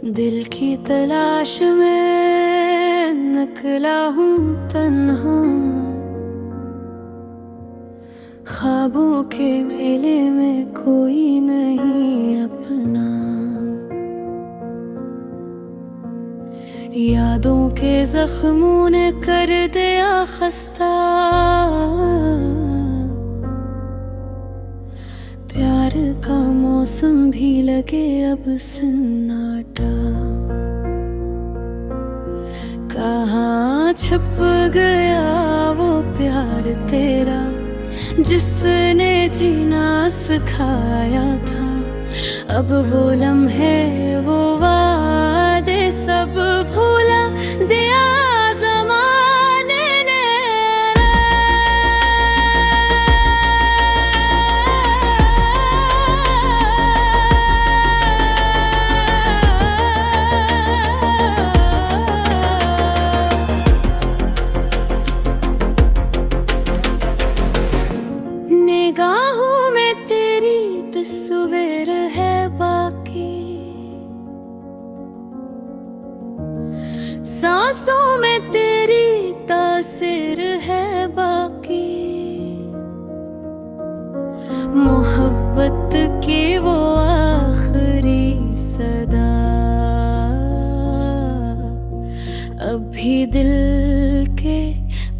दिल की तलाश में निकला हूँ तन्हा, ख्वाबों के मेले में कोई नहीं अपना। यादों के जख्मों ने कर दिया खस्ता, प्यार का मौसम भी लगे अब सन्नाटा। कहाँ छुप गया वो प्यार तेरा जिसने जीना सिखाया था। अब वो लम्हे वो वादे सब भूला दिया ज़माने ने। निगाहों में तेरी तस्वीर है बाकी, सांसों में तेरी तासीर है बाकी। मोहब्बत की वो आखिरी सदा अभी दिल के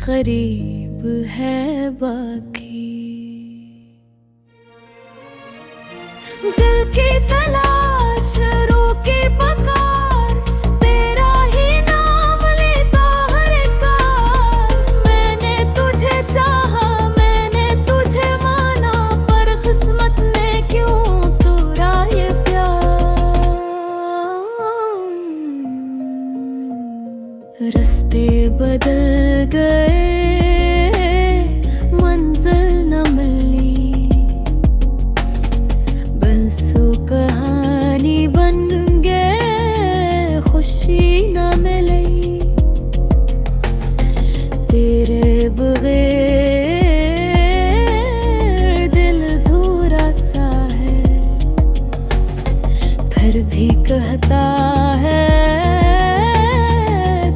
करीब है बाकी। दिल की तलाश रोके पकार, तेरा ही नाम लेता हर कार। मैंने तुझे चाहा मैंने तुझे माना, पर किस्मत ने क्यों तोड़ा ये प्यार। रास्ते बदल गए मंजिल न मिली, कहानी बन गए खुशी न मिली। तेरे बगैर दिल अधूरा सा है, फिर भी कहता है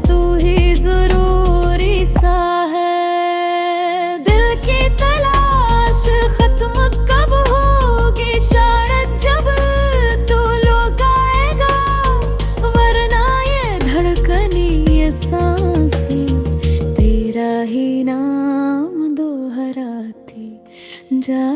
तू ही जरूरी सा है। दिल की तलाश खत्म कब होगी शायद जब तू लोग आएगा, वरना ये धड़कनी ये सांसें तेरा ही नाम दोहराती जा